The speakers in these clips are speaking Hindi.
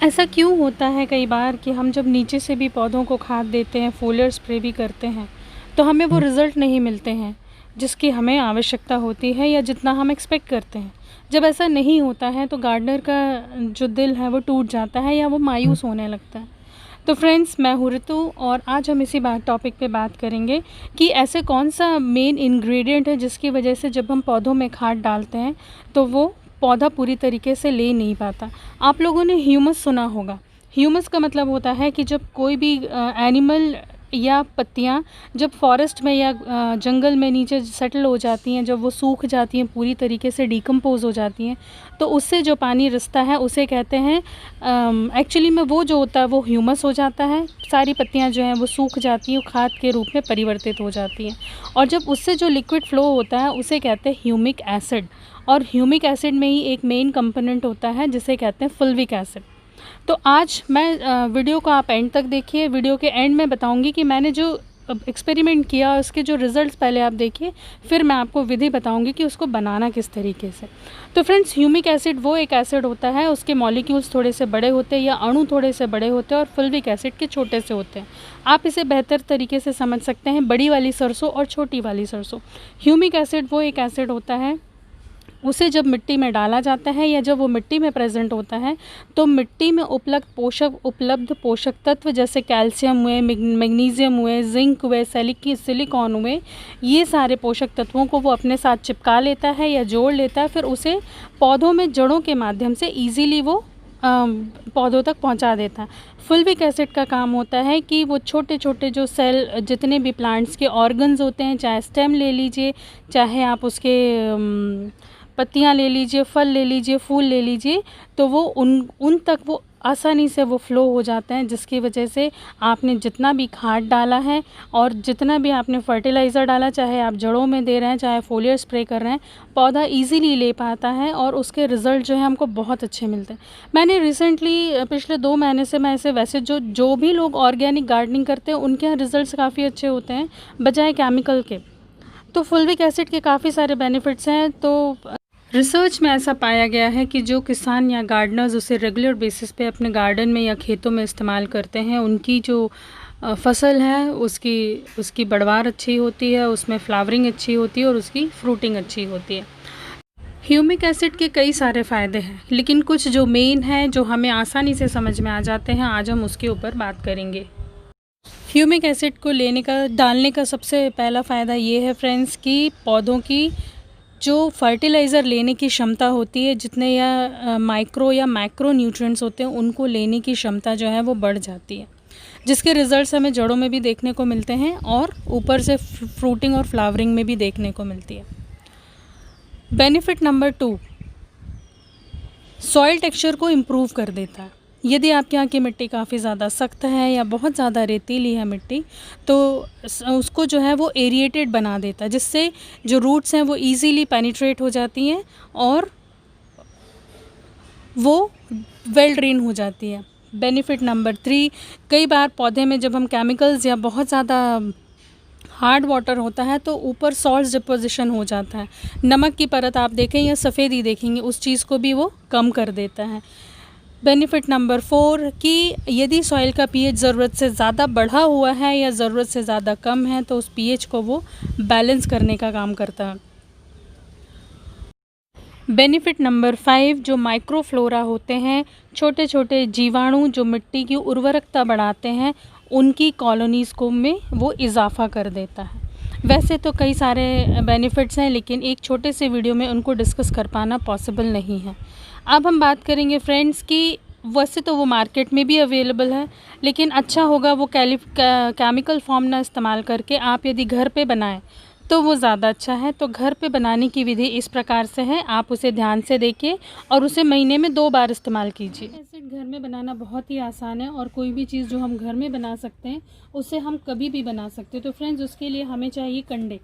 ऐसा क्यों होता है कई बार कि हम जब नीचे से भी पौधों को खाद देते हैं, फोलियर स्प्रे भी करते हैं, तो हमें वो हुँ। रिज़ल्ट नहीं मिलते हैं जिसकी हमें आवश्यकता होती है या जितना हम एक्सपेक्ट करते हैं। जब ऐसा नहीं होता है तो गार्डनर का जो दिल है वो टूट जाता है या वो हुँ। मायूस होने लगता है। तो फ्रेंड्स, मैं हूँ ऋतु और आज हम इसी टॉपिक पे बात करेंगे कि ऐसे कौन सा मेन इंग्रेडिएंट है जिसकी वजह से जब हम पौधों में खाद डालते हैं तो वो पौधा पूरी तरीके से ले नहीं पाता। आप लोगों ने ह्यूमस सुना होगा। ह्यूमस का मतलब होता है कि जब कोई भी एनिमल या पत्तियाँ जब फॉरेस्ट में या जंगल में नीचे सेटल हो जाती हैं, जब वो सूख जाती हैं, पूरी तरीके से डिकम्पोज हो जाती हैं, तो उससे जो पानी रिसता है उसे कहते हैं, एक्चुअली में वो जो होता है वो ह्यूमस हो जाता है। सारी पत्तियाँ जो हैं वो सूख जाती हैं, खाद के रूप में परिवर्तित हो जाती हैं और जब उससे जो लिक्विड फ्लो होता है उसे कहते हैं ह्यूमिक एसिड। और ह्यूमिक एसिड में ही एक मेन कंपोनेंट होता है जिसे कहते हैं फुल्विक एसिड। तो आज मैं वीडियो को आप एंड तक देखिए। वीडियो के एंड में बताऊंगी कि मैंने जो एक्सपेरिमेंट किया उसके जो रिज़ल्ट्स पहले आप देखिए, फिर मैं आपको विधि बताऊंगी कि उसको बनाना किस तरीके से। तो फ्रेंड्स, ह्यूमिक एसिड वो एक एसिड होता है, उसके मॉलिक्यूल्स थोड़े से बड़े होते हैं या अणु थोड़े से बड़े होते हैं और फुल्विक एसिड के छोटे से होते हैं। आप इसे बेहतर तरीके से समझ सकते हैं, बड़ी वाली सरसों और छोटी वाली सरसों। ह्यूमिक एसिड वो एक एसिड होता है, उसे जब मिट्टी में डाला जाता है या जब वो मिट्टी में प्रेजेंट होता है तो मिट्टी में उपलब्ध पोषक तत्व जैसे कैल्शियम हुए, मैग्नीशियम हुए, जिंक हुए, सिलिकॉन हुए, ये सारे पोषक तत्वों को वो अपने साथ चिपका लेता है या जोड़ लेता है। फिर उसे पौधों में जड़ों के माध्यम से ईजीली वो पौधों तक पहुंचा देता है। फुल्विक एसिड का काम होता है कि वो छोटे छोटे जो सेल, जितने भी प्लांट्स के ऑर्गन्स होते हैं, चाहे स्टेम ले लीजिए, चाहे आप उसके पत्तियां ले लीजिए, फल ले लीजिए, फूल ले लीजिए, तो वो उन तक वो आसानी से वो फ्लो हो जाते हैं, जिसकी वजह से आपने जितना भी खाद डाला है और जितना भी आपने फर्टिलाइज़र डाला, चाहे आप जड़ों में दे रहे हैं, चाहे फोलियर स्प्रे कर रहे हैं, पौधा इजीली ले पाता है और उसके रिज़ल्ट जो है हमको बहुत अच्छे मिलते हैं। मैंने रिसेंटली पिछले 2 महीने से मैं ऐसे वैसे जो भी लोग ऑर्गेनिक गार्डनिंग करते हैं उनके यहाँ रिज़ल्ट्स काफ़ी अच्छे होते हैं बजाय केमिकल के। तो फुल्विक एसिड के काफ़ी सारे बेनिफिट्स हैं। तो रिसर्च में ऐसा पाया गया है कि जो किसान या गार्डनर्स उसे रेगुलर बेसिस पे अपने गार्डन में या खेतों में इस्तेमाल करते हैं, उनकी जो फसल है उसकी उसकी बढ़वार अच्छी होती है, उसमें फ्लावरिंग अच्छी होती है और उसकी फ्रूटिंग अच्छी होती है। ह्यूमिक एसिड के कई सारे फ़ायदे हैं, लेकिन कुछ जो मेन हैं जो हमें आसानी से समझ में आ जाते हैं, आज हम उसके ऊपर बात करेंगे। ह्यूमिक एसिड को डालने का सबसे पहला फ़ायदा ये है फ्रेंड्स कि पौधों की जो फर्टिलाइज़र लेने की क्षमता होती है, जितने या माइक्रो या मैक्रो न्यूट्रिएंट्स होते हैं उनको लेने की क्षमता जो है वो बढ़ जाती है, जिसके रिजल्ट्स हमें जड़ों में भी देखने को मिलते हैं और ऊपर से फ्रूटिंग और फ्लावरिंग में भी देखने को मिलती है। बेनिफिट नंबर 2, सॉइल टेक्सचर को इम्प्रूव कर देता है। यदि आपके यहाँ की मिट्टी काफ़ी ज़्यादा सख्त है या बहुत ज़्यादा रेतीली है मिट्टी, तो उसको जो है वो एरिएटेड बना देता है, जिससे जो रूट्स हैं वो इजीली पेनिट्रेट हो जाती हैं और वो वेल ड्रेन हो जाती है। बेनिफिट नंबर 3, कई बार पौधे में जब हम केमिकल्स या बहुत ज़्यादा हार्ड वाटर होता है तो ऊपर सॉल्ट डिपोजिशन हो जाता है, नमक की परत आप देखें या सफ़ेदी देखेंगे, उस चीज़ को भी वो कम कर देता है। बेनिफिट नंबर 4 कि यदि सॉइल का पीएच ज़रूरत से ज़्यादा बढ़ा हुआ है या ज़रूरत से ज़्यादा कम है तो उस पीएच को वो बैलेंस करने का काम करता है। बेनिफिट नंबर 5, जो माइक्रोफ्लोरा होते हैं, छोटे छोटे जीवाणु जो मिट्टी की उर्वरकता बढ़ाते हैं, उनकी कॉलोनीज़ को में वो इजाफ़ा कर देता है। वैसे तो कई सारे बेनिफिट्स हैं, लेकिन एक छोटे से वीडियो में उनको डिस्कस कर पाना पॉसिबल नहीं है। अब हम बात करेंगे फ्रेंड्स कि वैसे तो वो मार्केट में भी अवेलेबल है, लेकिन अच्छा होगा वो केमिकल फॉर्म ना इस्तेमाल करके आप यदि घर पे बनाएं तो वो ज़्यादा अच्छा है। तो घर पे बनाने की विधि इस प्रकार से है, आप उसे ध्यान से देखिए और उसे महीने में 2 बार इस्तेमाल कीजिए। एसिड घर में बनाना बहुत ही आसान है और कोई भी चीज़ जो हम घर में बना सकते हैं उसे हम कभी भी बना सकते हैं। तो फ्रेंड्स, उसके लिए हमें चाहिए कंडे।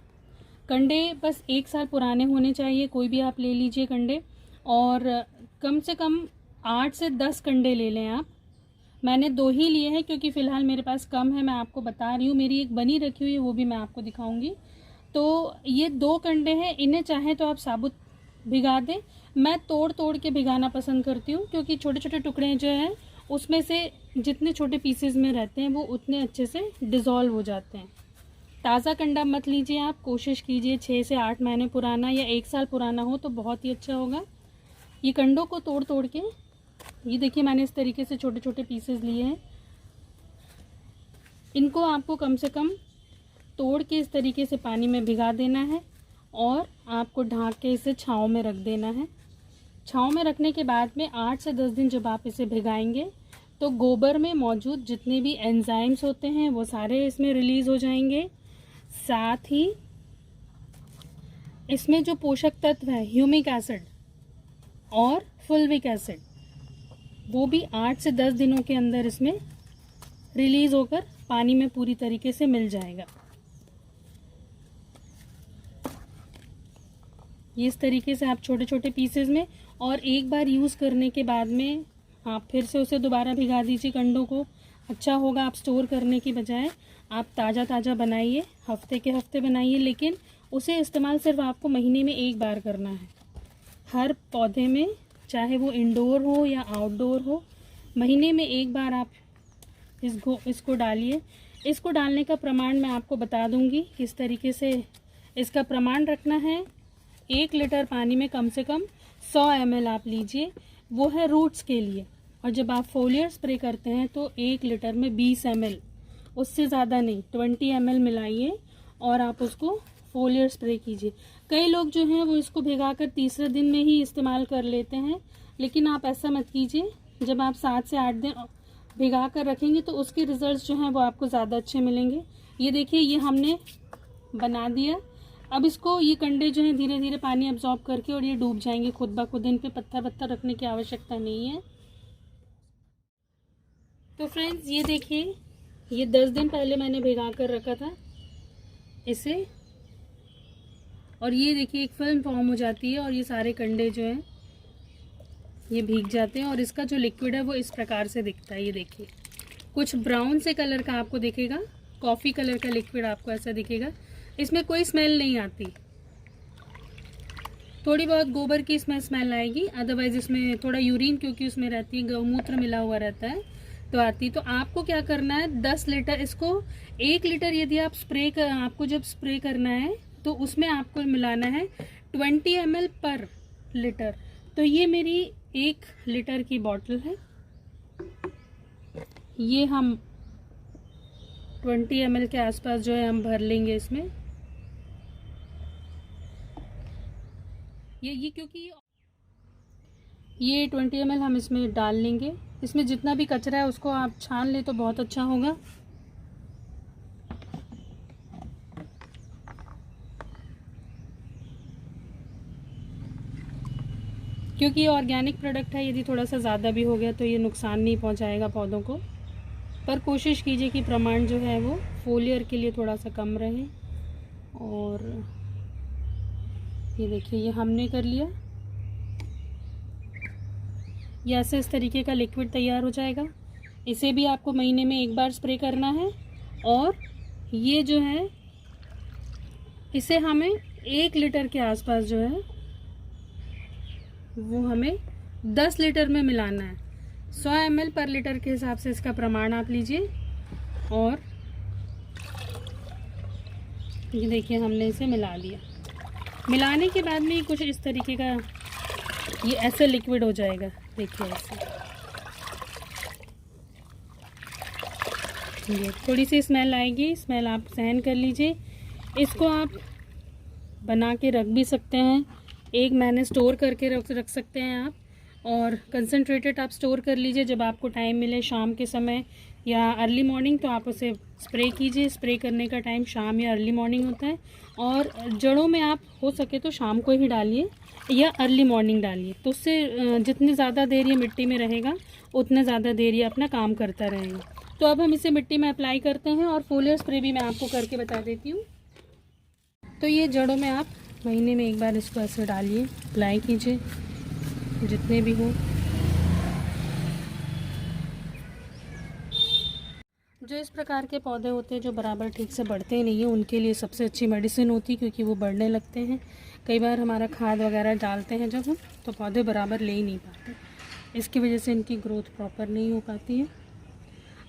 कंडे बस 1 साल पुराने होने चाहिए, कोई भी आप ले लीजिए कंडे, और कम से कम 8 से 10 कंडे ले लें आप। मैंने 2 ही लिए हैं क्योंकि फ़िलहाल मेरे पास कम है, मैं आपको बता रही हूँ। मेरी एक बनी रखी हुई है, वो भी मैं आपको दिखाऊंगी। तो ये 2 कंडे हैं, इन्हें चाहे तो आप साबुत भिगा दें। मैं तोड़ तोड़ के भिगाना पसंद करती हूँ क्योंकि छोटे छोटे टुकड़े जो हैं उसमें से जितने छोटे पीसेस में रहते हैं वो उतने अच्छे से डिज़ोल्व हो जाते हैं। ताज़ा कंडा मत लीजिए आप, कोशिश कीजिए 6 से 8 महीने पुराना या 1 साल पुराना हो तो बहुत ही अच्छा होगा। ये कंडों को तोड़ तोड़ के, ये देखिए मैंने इस तरीके से छोटे छोटे पीसेस लिए हैं। इनको आपको कम से कम तोड़ के इस तरीके से पानी में भिगा देना है और आपको ढक के इसे छाँव में रख देना है। छाँव में रखने के बाद में 8 से 10 दिन जब आप इसे भिगाएंगे तो गोबर में मौजूद जितने भी एंजाइम्स होते हैं वो सारे इसमें रिलीज़ हो जाएंगे। साथ ही इसमें जो पोषक तत्व है ह्यूमिक एसिड और फुल्विक एसिड वो भी 8 से 10 दिनों के अंदर इसमें रिलीज़ होकर पानी में पूरी तरीके से मिल जाएगा। ये इस तरीके से आप छोटे छोटे पीसेस में, और एक बार यूज़ करने के बाद में आप फिर से उसे दोबारा भिगा दीजिए कंडों को। अच्छा होगा आप स्टोर करने की बजाय आप ताज़ा ताज़ा बनाइए, हफ्ते के हफ्ते बनाइए, लेकिन उसे इस्तेमाल सिर्फ आपको महीने में एक बार करना है। हर पौधे में, चाहे वो इंडोर हो या आउटडोर हो, महीने में एक बार आप इसको डालिए। इसको डालने का प्रमाण मैं आपको बता दूंगी किस तरीके से इसका प्रमाण रखना है। 1 लीटर पानी में कम से कम 100 ml आप लीजिए, वो है रूट्स के लिए। और जब आप फोलियर स्प्रे करते हैं तो 1 लीटर में 20 ml, उससे ज़्यादा नहीं, 20 ml मिलाइए और आप उसको फोलियर स्प्रे कीजिए। कई लोग जो हैं वो इसको भिगाकर तीसरे दिन में ही इस्तेमाल कर लेते हैं, लेकिन आप ऐसा मत कीजिए। जब आप 7 से 8 दिन भिगा कर रखेंगे तो उसके रिजल्ट्स जो हैं वो आपको ज़्यादा अच्छे मिलेंगे। ये देखिए, ये हमने बना दिया। अब इसको, ये कंडे जो हैं धीरे धीरे पानी अब्जॉर्ब करके और ये डूब जाएंगे खुद ब खुद। इन पे पत्थर पत्थर रखने की आवश्यकता नहीं है। तो फ्रेंड्स ये देखिए, ये 10 दिन पहले मैंने भिगा कर रखा था इसे, और ये देखिए एक फिल्म फॉर्म हो जाती है और ये सारे कंडे जो हैं ये भीग जाते हैं और इसका जो लिक्विड है वो इस प्रकार से दिखता है। ये देखिए, कुछ ब्राउन से कलर का आपको दिखेगा, कॉफ़ी कलर का लिक्विड आपको ऐसा दिखेगा। इसमें कोई स्मेल नहीं आती, थोड़ी बहुत गोबर की स्मेल आएगी, अदरवाइज इसमें थोड़ा यूरिन क्योंकि उसमें रहती है, गौमूत्र मिला हुआ रहता है तो आती। तो आपको क्या करना है, 10 लीटर इसको, 1 लीटर यदि आप आपको जब स्प्रे करना है तो उसमें आपको मिलाना है 20 ml पर लीटर। तो ये मेरी 1 लीटर की बॉटल है, ये हम 20 ml के आसपास जो है हम भर लेंगे इसमें। ये क्योंकि ये 20 ml हम इसमें डाल लेंगे। इसमें जितना भी कचरा है उसको आप छान ले तो बहुत अच्छा होगा। क्योंकि ये ऑर्गेनिक प्रोडक्ट है, यदि थोड़ा सा ज़्यादा भी हो गया तो ये नुकसान नहीं पहुंचाएगा पौधों को। पर कोशिश कीजिए कि प्रमाण जो है वो फोलियर के लिए थोड़ा सा कम रहे। और ये देखिए, ये हमने कर लिया। ये ऐसे इस तरीके का लिक्विड तैयार हो जाएगा। इसे भी आपको महीने में एक बार स्प्रे करना है। और ये जो है, इसे हमें 1 लीटर के आसपास जो है वो हमें 10 लीटर में मिलाना है। 100 ml पर लीटर के हिसाब से इसका प्रमाण आप लीजिए। और ये देखिए, हमने इसे मिला लिया। मिलाने के बाद में कुछ इस तरीके का ये ऐसे लिक्विड हो जाएगा। देखिए ऐसे, ये थोड़ी सी स्मेल आएगी, स्मेल आप सहन कर लीजिए। इसको आप बना के रख भी सकते हैं, 1 महीने स्टोर करके रख सकते हैं आप। और कंसनट्रेटेड आप स्टोर कर लीजिए, जब आपको टाइम मिले शाम के समय या अर्ली मॉर्निंग तो आप उसे स्प्रे कीजिए। स्प्रे करने का टाइम शाम या अर्ली मॉर्निंग होता है। और जड़ों में आप हो सके तो शाम को ही डालिए या अर्ली मॉर्निंग डालिए, तो उससे जितनी ज़्यादा देर ये मिट्टी में रहेगा उतने ज़्यादा देर ये अपना काम करता रहेगा। तो अब हम इसे मिट्टी में अप्लाई करते हैं और फोलियर स्प्रे भी मैं आपको करके बता देती हूँ। तो ये जड़ों में आप महीने में एक बार इसको ऐसे डालिए, अप्लाई कीजिए जितने भी हो। जो इस प्रकार के पौधे होते हैं जो बराबर ठीक से बढ़ते नहीं हैं, उनके लिए सबसे अच्छी मेडिसिन होती है, क्योंकि वो बढ़ने लगते हैं। कई बार हमारा खाद वगैरह डालते हैं जब हम, तो पौधे बराबर ले ही नहीं पाते। इसकी वजह से इनकी ग्रोथ प्रॉपर नहीं हो पाती है।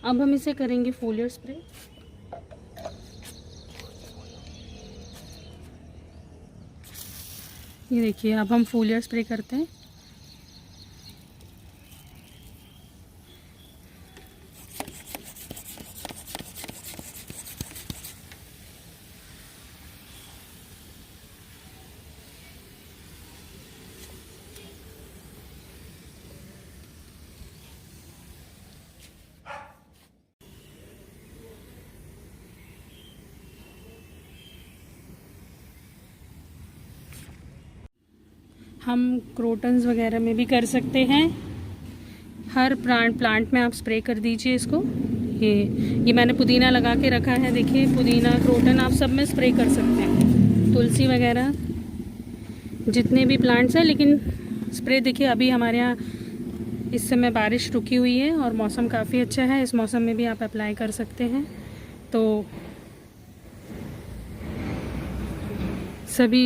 अब हम इसे करेंगे फोलियर स्प्रे। ये देखिए, अब हम फोलियर स्प्रे करते हैं। हम क्रोटन्स वगैरह में भी कर सकते हैं। हर प्लांट में आप स्प्रे कर दीजिए इसको। ये मैंने पुदीना लगा के रखा है, देखिए पुदीना, क्रोटन आप सब में स्प्रे कर सकते हैं, तुलसी वगैरह जितने भी प्लांट्स हैं। लेकिन स्प्रे देखिए, अभी हमारे यहाँ इस समय बारिश रुकी हुई है और मौसम काफ़ी अच्छा है, इस मौसम में भी आप अप्लाई कर सकते हैं। तो सभी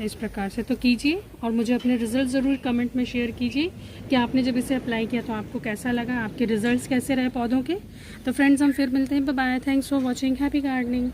इस प्रकार से तो कीजिए और मुझे अपने रिज़ल्ट ज़रूर कमेंट में शेयर कीजिए कि आपने जब इसे अप्लाई किया तो आपको कैसा लगा, आपके रिज़ल्ट्स कैसे रहे पौधों के। तो फ्रेंड्स, हम फिर मिलते हैं। Bye bye, thanks for watching, happy gardening.